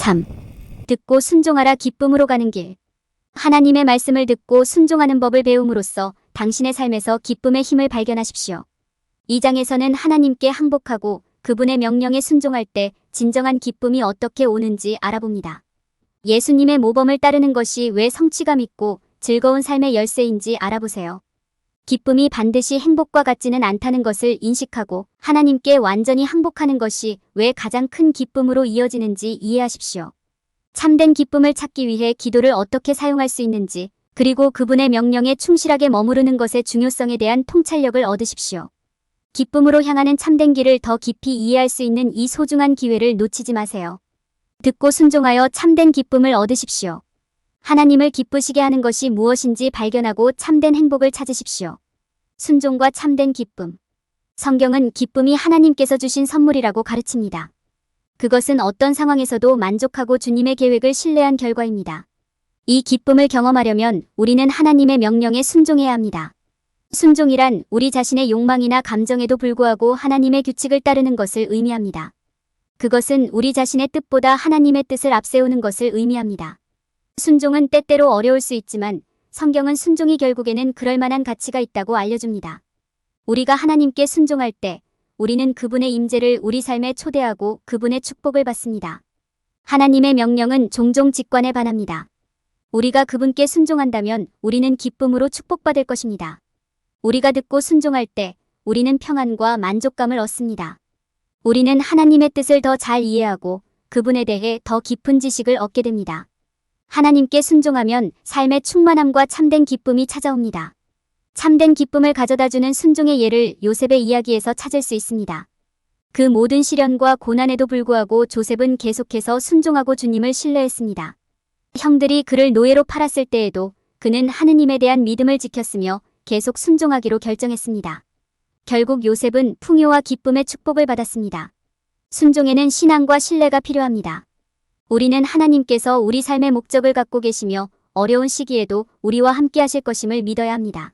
3. 듣고 순종하라. 기쁨으로 가는 길. 하나님의 말씀을 듣고 순종하는 법을 배움으로써 당신의 삶에서 기쁨의 힘을 발견하십시오. 이 장에서는 하나님께 항복하고 그분의 명령에 순종할 때 진정한 기쁨이 어떻게 오는지 알아봅니다. 예수님의 모범을 따르는 것이 왜 성취감 있고 즐거운 삶의 열쇠인지 알아보세요. 기쁨이 반드시 행복과 같지는 않다는 것을 인식하고 하나님께 완전히 항복하는 것이 왜 가장 큰 기쁨으로 이어지는지 이해하십시오. 참된 기쁨을 찾기 위해 기도를 어떻게 사용할 수 있는지, 그리고 그분의 명령에 충실하게 머무르는 것의 중요성에 대한 통찰력을 얻으십시오. 기쁨으로 향하는 참된 길을 더 깊이 이해할 수 있는 이 소중한 기회를 놓치지 마세요. 듣고 순종하여 참된 기쁨을 얻으십시오. 하나님을 기쁘시게 하는 것이 무엇인지 발견하고 참된 행복을 찾으십시오. 순종과 참된 기쁨. 성경은 기쁨이 하나님께서 주신 선물이라고 가르칩니다. 그것은 어떤 상황에서도 만족하고 주님의 계획을 신뢰한 결과입니다. 이 기쁨을 경험하려면 우리는 하나님의 명령에 순종해야 합니다. 순종이란 우리 자신의 욕망이나 감정에도 불구하고 하나님의 규칙을 따르는 것을 의미합니다. 그것은 우리 자신의 뜻보다 하나님의 뜻을 앞세우는 것을 의미합니다. 순종은 때때로 어려울 수 있지만 성경은 순종이 결국에는 그럴 만한 가치가 있다고 알려줍니다. 우리가 하나님께 순종할 때 우리는 그분의 임재를 우리 삶에 초대하고 그분의 축복을 받습니다. 하나님의 명령은 종종 직관에 반합니다. 우리가 그분께 순종한다면 우리는 기쁨으로 축복받을 것입니다. 우리가 듣고 순종할 때 우리는 평안과 만족감을 얻습니다. 우리는 하나님의 뜻을 더 잘 이해하고 그분에 대해 더 깊은 지식을 얻게 됩니다. 하나님께 순종하면 삶의 충만함과 참된 기쁨이 찾아옵니다. 참된 기쁨을 가져다주는 순종의 예를 요셉의 이야기에서 찾을 수 있습니다. 그 모든 시련과 고난에도 불구하고 조셉은 계속해서 순종하고 주님을 신뢰했습니다. 형들이 그를 노예로 팔았을 때에도 그는 하느님에 대한 믿음을 지켰으며 계속 순종하기로 결정했습니다. 결국 요셉은 풍요와 기쁨의 축복을 받았습니다. 순종에는 신앙과 신뢰가 필요합니다. 우리는 하나님께서 우리 삶의 목적을 갖고 계시며 어려운 시기에도 우리와 함께 하실 것임을 믿어야 합니다.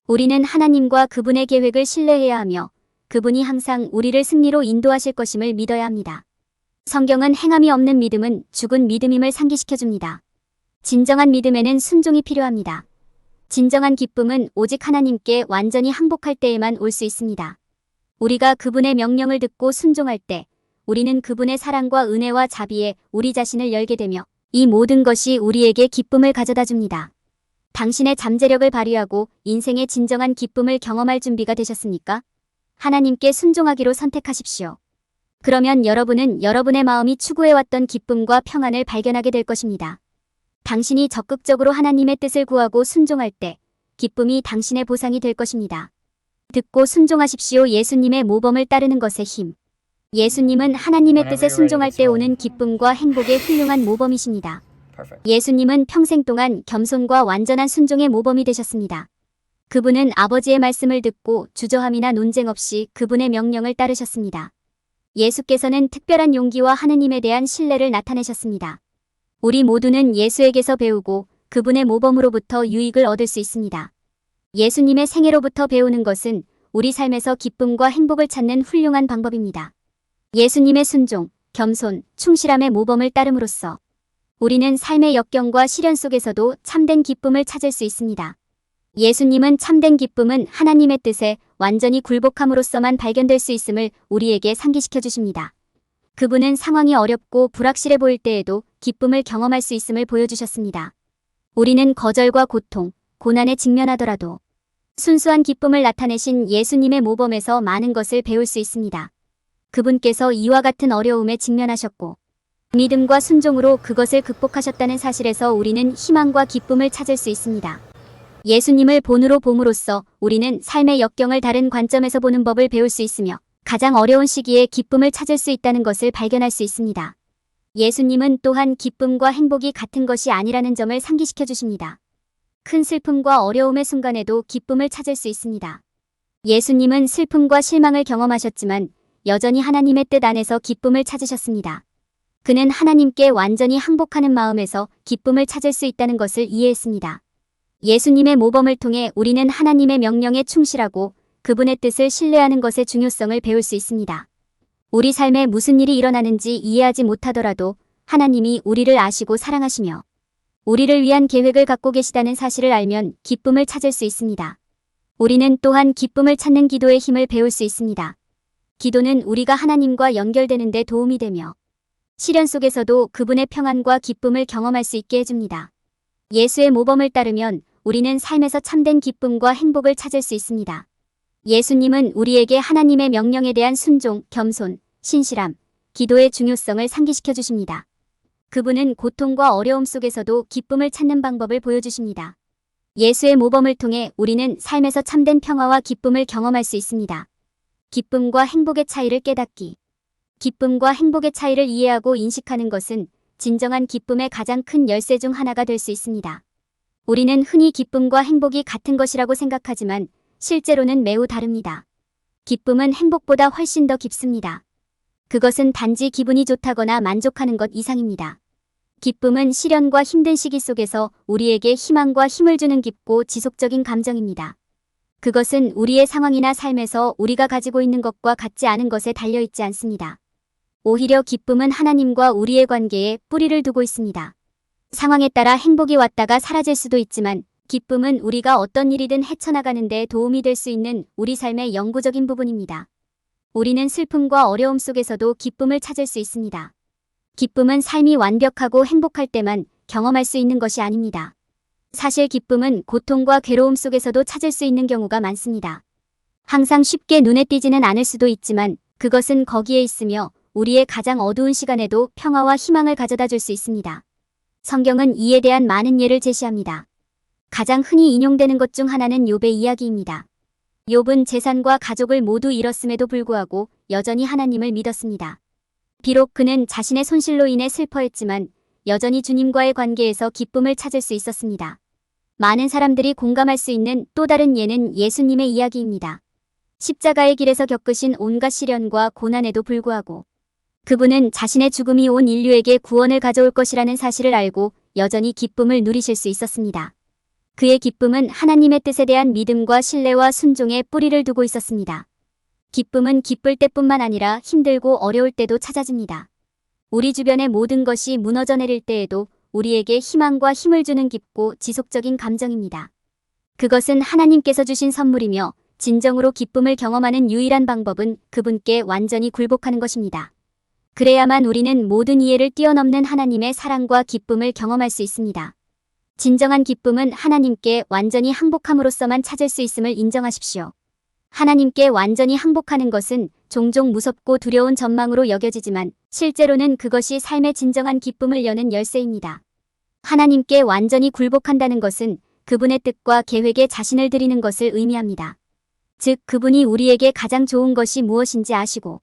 우리는 하나님과 그분의 계획을 신뢰해야 하며 그분이 항상 우리를 승리로 인도하실 것임을 믿어야 합니다. 성경은 행함이 없는 믿음은 죽은 믿음임을 상기시켜줍니다. 진정한 믿음에는 순종이 필요합니다. 진정한 기쁨은 오직 하나님께 완전히 항복할 때에만 올 수 있습니다. 우리가 그분의 명령을 듣고 순종할 때 우리는 그분의 사랑과 은혜와 자비에 우리 자신을 열게 되며 이 모든 것이 우리에게 기쁨을 가져다 줍니다. 당신의 잠재력을 발휘하고 인생의 진정한 기쁨을 경험할 준비가 되셨습니까? 하나님께 순종하기로 선택하십시오. 그러면 여러분은 여러분의 마음이 추구해왔던 기쁨과 평안을 발견하게 될 것입니다. 당신이 적극적으로 하나님의 뜻을 구하고 순종할 때 기쁨이 당신의 보상이 될 것입니다. 듣고 순종하십시오. 예수님의 모범을 따르는 것의 힘. 예수님은 하나님의 뜻에 순종할 때 오는 기쁨과 행복의 훌륭한 모범이십니다. 예수님은 평생 동안 겸손과 완전한 순종의 모범이 되셨습니다. 그분은 아버지의 말씀을 듣고 주저함이나 논쟁 없이 그분의 명령을 따르셨습니다. 예수께서는 특별한 용기와 하느님에 대한 신뢰를 나타내셨습니다. 우리 모두는 예수에게서 배우고 그분의 모범으로부터 유익을 얻을 수 있습니다. 예수님의 생애로부터 배우는 것은 우리 삶에서 기쁨과 행복을 찾는 훌륭한 방법입니다. 예수님의 순종, 겸손, 충실함의 모범을 따름으로써 우리는 삶의 역경과 시련 속에서도 참된 기쁨을 찾을 수 있습니다. 예수님은 참된 기쁨은 하나님의 뜻에 완전히 굴복함으로써만 발견될 수 있음을 우리에게 상기시켜 주십니다. 그분은 상황이 어렵고 불확실해 보일 때에도 기쁨을 경험할 수 있음을 보여주셨습니다. 우리는 거절과 고통, 고난에 직면하더라도 순수한 기쁨을 나타내신 예수님의 모범에서 많은 것을 배울 수 있습니다. 그분께서 이와 같은 어려움에 직면하셨고 믿음과 순종으로 그것을 극복하셨다는 사실에서 우리는 희망과 기쁨을 찾을 수 있습니다. 예수님을 본으로 봄으로써 우리는 삶의 역경을 다른 관점에서 보는 법을 배울 수 있으며 가장 어려운 시기에 기쁨을 찾을 수 있다는 것을 발견할 수 있습니다. 예수님은 또한 기쁨과 행복이 같은 것이 아니라는 점을 상기시켜 주십니다. 큰 슬픔과 어려움의 순간에도 기쁨을 찾을 수 있습니다. 예수님은 슬픔과 실망을 경험하셨지만 여전히 하나님의 뜻 안에서 기쁨을 찾으셨습니다. 그는 하나님께 완전히 항복하는 마음에서 기쁨을 찾을 수 있다는 것을 이해했습니다. 예수님의 모범을 통해 우리는 하나님의 명령에 충실하고 그분의 뜻을 신뢰하는 것의 중요성을 배울 수 있습니다. 우리 삶에 무슨 일이 일어나는지 이해하지 못하더라도 하나님이 우리를 아시고 사랑하시며 우리를 위한 계획을 갖고 계시다는 사실을 알면 기쁨을 찾을 수 있습니다. 우리는 또한 기쁨을 찾는 기도의 힘을 배울 수 있습니다. 기도는 우리가 하나님과 연결되는 데 도움이 되며 시련 속에서도 그분의 평안과 기쁨을 경험할 수 있게 해줍니다. 예수의 모범을 따르면 우리는 삶에서 참된 기쁨과 행복을 찾을 수 있습니다. 예수님은 우리에게 하나님의 명령에 대한 순종, 겸손, 신실함, 기도의 중요성을 상기시켜 주십니다. 그분은 고통과 어려움 속에서도 기쁨을 찾는 방법을 보여주십니다. 예수의 모범을 통해 우리는 삶에서 참된 평화와 기쁨을 경험할 수 있습니다. 기쁨과 행복의 차이를 깨닫기. 기쁨과 행복의 차이를 이해하고 인식하는 것은 진정한 기쁨의 가장 큰 열쇠 중 하나가 될 수 있습니다. 우리는 흔히 기쁨과 행복이 같은 것이라고 생각하지만 실제로는 매우 다릅니다. 기쁨은 행복보다 훨씬 더 깊습니다. 그것은 단지 기분이 좋다거나 만족하는 것 이상입니다. 기쁨은 시련과 힘든 시기 속에서 우리에게 희망과 힘을 주는 깊고 지속적인 감정입니다. 그것은 우리의 상황이나 삶에서 우리가 가지고 있는 것과 같지 않은 것에 달려있지 않습니다. 오히려 기쁨은 하나님과 우리의 관계에 뿌리를 두고 있습니다. 상황에 따라 행복이 왔다가 사라질 수도 있지만 기쁨은 우리가 어떤 일이든 헤쳐나가는 데 도움이 될 수 있는 우리 삶의 영구적인 부분입니다. 우리는 슬픔과 어려움 속에서도 기쁨을 찾을 수 있습니다. 기쁨은 삶이 완벽하고 행복할 때만 경험할 수 있는 것이 아닙니다. 사실 기쁨은 고통과 괴로움 속에서도 찾을 수 있는 경우가 많습니다. 항상 쉽게 눈에 띄지는 않을 수도 있지만 그것은 거기에 있으며 우리의 가장 어두운 시간에도 평화와 희망을 가져다 줄 수 있습니다. 성경은 이에 대한 많은 예를 제시합니다. 가장 흔히 인용되는 것 중 하나는 욥의 이야기입니다. 욥은 재산과 가족을 모두 잃었음에도 불구하고 여전히 하나님을 믿었습니다. 비록 그는 자신의 손실로 인해 슬퍼했지만 여전히 주님과의 관계에서 기쁨을 찾을 수 있었습니다. 많은 사람들이 공감할 수 있는 또 다른 예는 예수님의 이야기입니다. 십자가의 길에서 겪으신 온갖 시련과 고난에도 불구하고 그분은 자신의 죽음이 온 인류에게 구원을 가져올 것이라는 사실을 알고 여전히 기쁨을 누리실 수 있었습니다. 그의 기쁨은 하나님의 뜻에 대한 믿음과 신뢰와 순종에 뿌리를 두고 있었습니다. 기쁨은 기쁠 때뿐만 아니라 힘들고 어려울 때도 찾아집니다. 우리 주변의 모든 것이 무너져 내릴 때에도 우리에게 희망과 힘을 주는 깊고 지속적인 감정입니다. 그것은 하나님께서 주신 선물이며 진정으로 기쁨을 경험하는 유일한 방법은 그분께 완전히 굴복하는 것입니다. 그래야만 우리는 모든 이해를 뛰어넘는 하나님의 사랑과 기쁨을 경험할 수 있습니다. 진정한 기쁨은 하나님께 완전히 항복함으로써만 찾을 수 있음을 인정하십시오. 하나님께 완전히 항복하는 것은 종종 무섭고 두려운 전망으로 여겨지지만 실제로는 그것이 삶의 진정한 기쁨을 여는 열쇠입니다. 하나님께 완전히 굴복한다는 것은 그분의 뜻과 계획에 자신을 드리는 것을 의미합니다. 즉 그분이 우리에게 가장 좋은 것이 무엇인지 아시고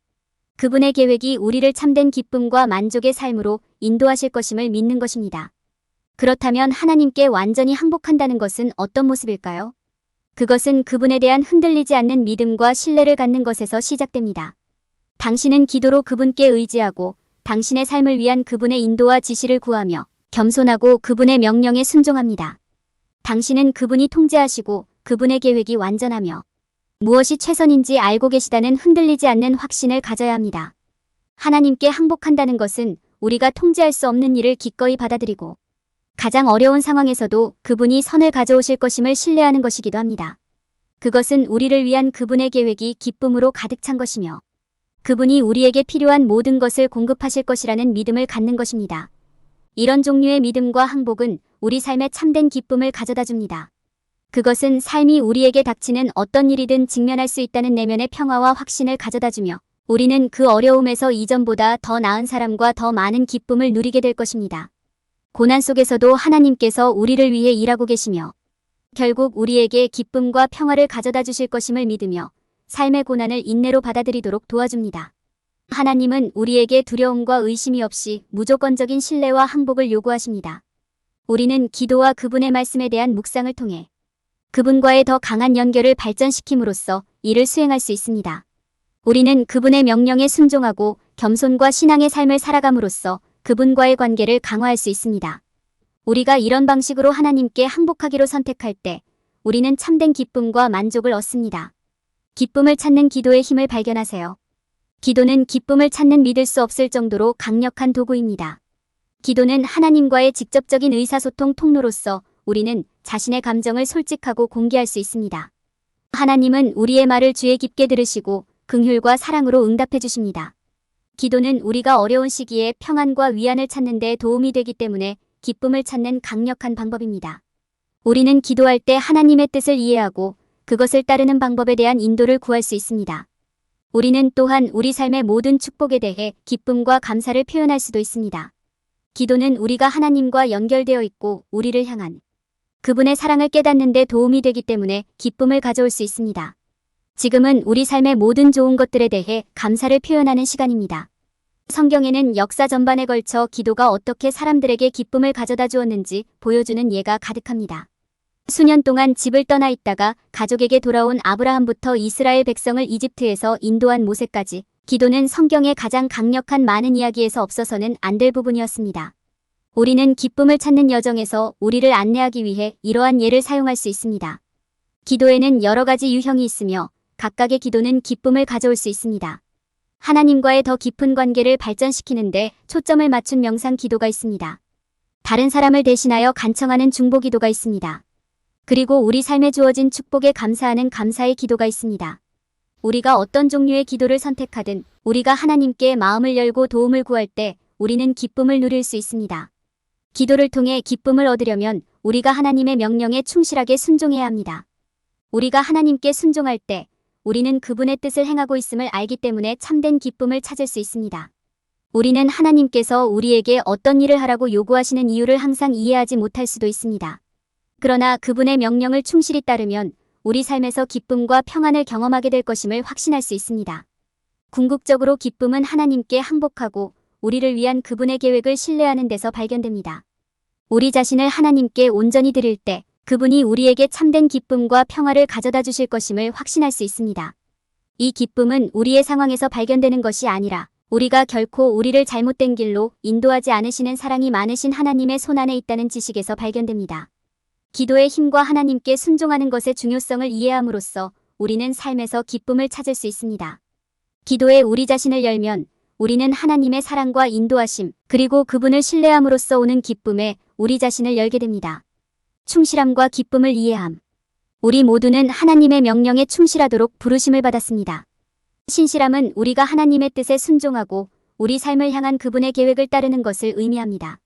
그분의 계획이 우리를 참된 기쁨과 만족의 삶으로 인도하실 것임을 믿는 것입니다. 그렇다면 하나님께 완전히 항복한다는 것은 어떤 모습일까요? 그것은 그분에 대한 흔들리지 않는 믿음과 신뢰를 갖는 것에서 시작됩니다. 당신은 기도로 그분께 의지하고 당신의 삶을 위한 그분의 인도와 지시를 구하며 겸손하고 그분의 명령에 순종합니다. 당신은 그분이 통제하시고 그분의 계획이 완전하며 무엇이 최선인지 알고 계시다는 흔들리지 않는 확신을 가져야 합니다. 하나님께 항복한다는 것은 우리가 통제할 수 없는 일을 기꺼이 받아들이고 가장 어려운 상황에서도 그분이 선을 가져오실 것임을 신뢰하는 것이기도 합니다. 그것은 우리를 위한 그분의 계획이 기쁨으로 가득 찬 것이며 그분이 우리에게 필요한 모든 것을 공급하실 것이라는 믿음을 갖는 것입니다. 이런 종류의 믿음과 항복은 우리 삶에 참된 기쁨을 가져다 줍니다. 그것은 삶이 우리에게 닥치는 어떤 일이든 직면할 수 있다는 내면의 평화와 확신을 가져다 주며 우리는 그 어려움에서 이전보다 더 나은 사람과 더 많은 기쁨을 누리게 될 것입니다. 고난 속에서도 하나님께서 우리를 위해 일하고 계시며 결국 우리에게 기쁨과 평화를 가져다 주실 것임을 믿으며 삶의 고난을 인내로 받아들이도록 도와줍니다. 하나님은 우리에게 두려움과 의심이 없이 무조건적인 신뢰와 항복을 요구하십니다. 우리는 기도와 그분의 말씀에 대한 묵상을 통해 그분과의 더 강한 연결을 발전시킴으로써 이를 수행할 수 있습니다. 우리는 그분의 명령에 순종하고 겸손과 신앙의 삶을 살아감으로써 그분과의 관계를 강화할 수 있습니다. 우리가 이런 방식으로 하나님께 항복하기로 선택할 때 우리는 참된 기쁨과 만족을 얻습니다. 기쁨을 찾는 기도의 힘을 발견하세요. 기도는 기쁨을 찾는 믿을 수 없을 정도로 강력한 도구입니다. 기도는 하나님과의 직접적인 의사소통 통로로서 우리는 자신의 감정을 솔직하고 공개할 수 있습니다. 하나님은 우리의 말을 주의 깊게 들으시고 긍휼과 사랑으로 응답해 주십니다. 기도는 우리가 어려운 시기에 평안과 위안을 찾는 데 도움이 되기 때문에 기쁨을 찾는 강력한 방법입니다. 우리는 기도할 때 하나님의 뜻을 이해하고 그것을 따르는 방법에 대한 인도를 구할 수 있습니다. 우리는 또한 우리 삶의 모든 축복에 대해 기쁨과 감사를 표현할 수도 있습니다. 기도는 우리가 하나님과 연결되어 있고 우리를 향한 그분의 사랑을 깨닫는 데 도움이 되기 때문에 기쁨을 가져올 수 있습니다. 지금은 우리 삶의 모든 좋은 것들에 대해 감사를 표현하는 시간입니다. 성경에는 역사 전반에 걸쳐 기도가 어떻게 사람들에게 기쁨을 가져다 주었는지 보여주는 예가 가득합니다. 수년 동안 집을 떠나 있다가 가족에게 돌아온 아브라함부터 이스라엘 백성을 이집트에서 인도한 모세까지 기도는 성경의 가장 강력한 많은 이야기에서 없어서는 안 될 부분이었습니다. 우리는 기쁨을 찾는 여정에서 우리를 안내하기 위해 이러한 예를 사용할 수 있습니다. 기도에는 여러 가지 유형이 있으며 각각의 기도는 기쁨을 가져올 수 있습니다. 하나님과의 더 깊은 관계를 발전시키는데 초점을 맞춘 명상 기도가 있습니다. 다른 사람을 대신하여 간청하는 중보 기도가 있습니다. 그리고 우리 삶에 주어진 축복에 감사하는 감사의 기도가 있습니다. 우리가 어떤 종류의 기도를 선택하든 우리가 하나님께 마음을 열고 도움을 구할 때 우리는 기쁨을 누릴 수 있습니다. 기도를 통해 기쁨을 얻으려면 우리가 하나님의 명령에 충실하게 순종해야 합니다. 우리가 하나님께 순종할 때 우리는 그분의 뜻을 행하고 있음을 알기 때문에 참된 기쁨을 찾을 수 있습니다. 우리는 하나님께서 우리에게 어떤 일을 하라고 요구하시는 이유를 항상 이해하지 못할 수도 있습니다. 그러나 그분의 명령을 충실히 따르면 우리 삶에서 기쁨과 평안을 경험하게 될 것임을 확신할 수 있습니다. 궁극적으로 기쁨은 하나님께 항복하고 우리를 위한 그분의 계획을 신뢰하는 데서 발견됩니다. 우리 자신을 하나님께 온전히 드릴 때 그분이 우리에게 참된 기쁨과 평화를 가져다 주실 것임을 확신할 수 있습니다. 이 기쁨은 우리의 상황에서 발견되는 것이 아니라 우리가 결코 우리를 잘못된 길로 인도하지 않으시는 사랑이 많으신 하나님의 손안에 있다는 지식에서 발견됩니다. 기도의 힘과 하나님께 순종하는 것의 중요성을 이해함으로써 우리는 삶에서 기쁨을 찾을 수 있습니다. 기도에 우리 자신을 열면 우리는 하나님의 사랑과 인도하심 그리고 그분을 신뢰함으로써 오는 기쁨에 우리 자신을 열게 됩니다. 충실함과 기쁨을 이해함. 우리 모두는 하나님의 명령에 충실하도록 부르심을 받았습니다. 신실함은 우리가 하나님의 뜻에 순종하고 우리 삶을 향한 그분의 계획을 따르는 것을 의미합니다.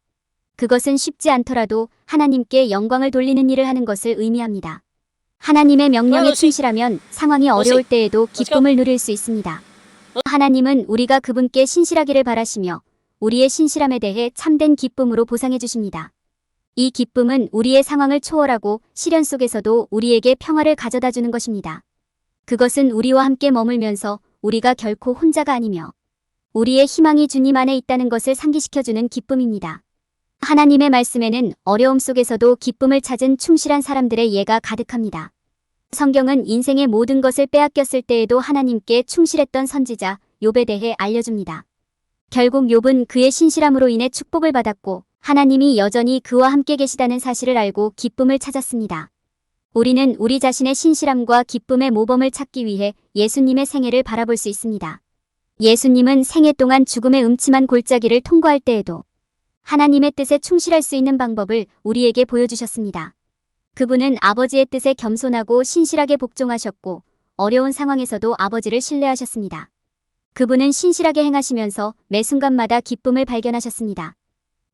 그것은 쉽지 않더라도 하나님께 영광을 돌리는 일을 하는 것을 의미합니다. 하나님의 명령에 충실하면 상황이 어려울 때에도 기쁨을 누릴 수 있습니다. 하나님은 우리가 그분께 신실하기를 바라시며 우리의 신실함에 대해 참된 기쁨으로 보상해 주십니다. 이 기쁨은 우리의 상황을 초월하고 시련 속에서도 우리에게 평화를 가져다 주는 것입니다. 그것은 우리와 함께 머물면서 우리가 결코 혼자가 아니며 우리의 희망이 주님 안에 있다는 것을 상기시켜주는 기쁨입니다. 하나님의 말씀에는 어려움 속에서도 기쁨을 찾은 충실한 사람들의 예가 가득합니다. 성경은 인생의 모든 것을 빼앗겼을 때에도 하나님께 충실했던 선지자 욥에 대해 알려줍니다. 결국 욥은 그의 신실함으로 인해 축복을 받았고 하나님이 여전히 그와 함께 계시다는 사실을 알고 기쁨을 찾았습니다. 우리는 우리 자신의 신실함과 기쁨의 모범을 찾기 위해 예수님의 생애를 바라볼 수 있습니다. 예수님은 생애 동안 죽음의 음침한 골짜기를 통과할 때에도 하나님의 뜻에 충실할 수 있는 방법을 우리에게 보여주셨습니다. 그분은 아버지의 뜻에 겸손하고 신실하게 복종하셨고 어려운 상황에서도 아버지를 신뢰하셨습니다. 그분은 신실하게 행하시면서 매 순간마다 기쁨을 발견하셨습니다.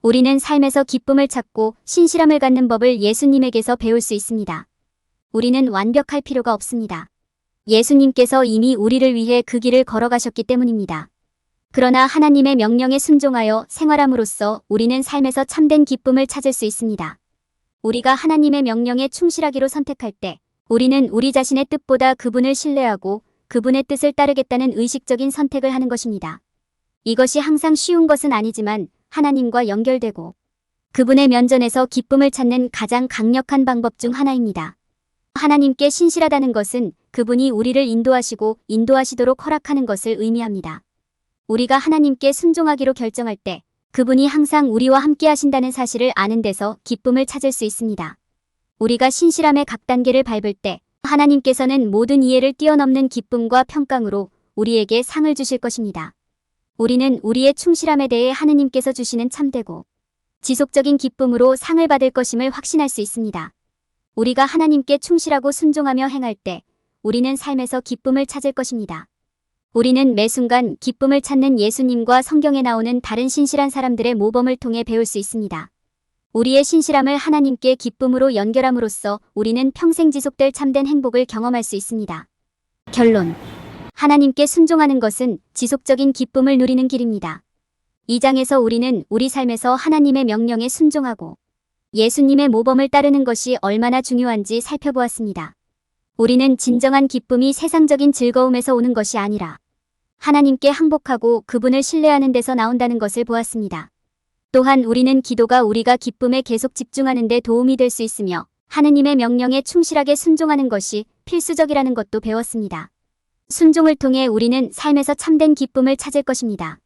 우리는 삶에서 기쁨을 찾고 신실함을 갖는 법을 예수님에게서 배울 수 있습니다. 우리는 완벽할 필요가 없습니다. 예수님께서 이미 우리를 위해 그 길을 걸어가셨기 때문입니다. 그러나 하나님의 명령에 순종하여 생활함으로써 우리는 삶에서 참된 기쁨을 찾을 수 있습니다. 우리가 하나님의 명령에 충실하기로 선택할 때 우리는 우리 자신의 뜻보다 그분을 신뢰하고 그분의 뜻을 따르겠다는 의식적인 선택을 하는 것입니다. 이것이 항상 쉬운 것은 아니지만 하나님과 연결되고 그분의 면전에서 기쁨을 찾는 가장 강력한 방법 중 하나입니다. 하나님께 신실하다는 것은 그분이 우리를 인도하시고 인도하시도록 허락하는 것을 의미합니다. 우리가 하나님께 순종하기로 결정할 때 그분이 항상 우리와 함께 하신다는 사실을 아는 데서 기쁨을 찾을 수 있습니다. 우리가 신실함의 각 단계를 밟을 때 하나님께서는 모든 이해를 뛰어넘는 기쁨과 평강으로 우리에게 상을 주실 것입니다. 우리는 우리의 충실함에 대해 하느님께서 주시는 참되고 지속적인 기쁨으로 상을 받을 것임을 확신할 수 있습니다. 우리가 하나님께 충실하고 순종하며 행할 때 우리는 삶에서 기쁨을 찾을 것입니다. 우리는 매 순간 기쁨을 찾는 예수님과 성경에 나오는 다른 신실한 사람들의 모범을 통해 배울 수 있습니다. 우리의 신실함을 하나님께 기쁨으로 연결함으로써 우리는 평생 지속될 참된 행복을 경험할 수 있습니다. 결론. 하나님께 순종하는 것은 지속적인 기쁨을 누리는 길입니다. 이 장에서 우리는 우리 삶에서 하나님의 명령에 순종하고 예수님의 모범을 따르는 것이 얼마나 중요한지 살펴보았습니다. 우리는 진정한 기쁨이 세상적인 즐거움에서 오는 것이 아니라 하나님께 항복하고 그분을 신뢰하는 데서 나온다는 것을 보았습니다. 또한 우리는 기도가 우리가 기쁨에 계속 집중하는 데 도움이 될 수 있으며 하느님의 명령에 충실하게 순종하는 것이 필수적이라는 것도 배웠습니다. 순종을 통해 우리는 삶에서 참된 기쁨을 찾을 것입니다.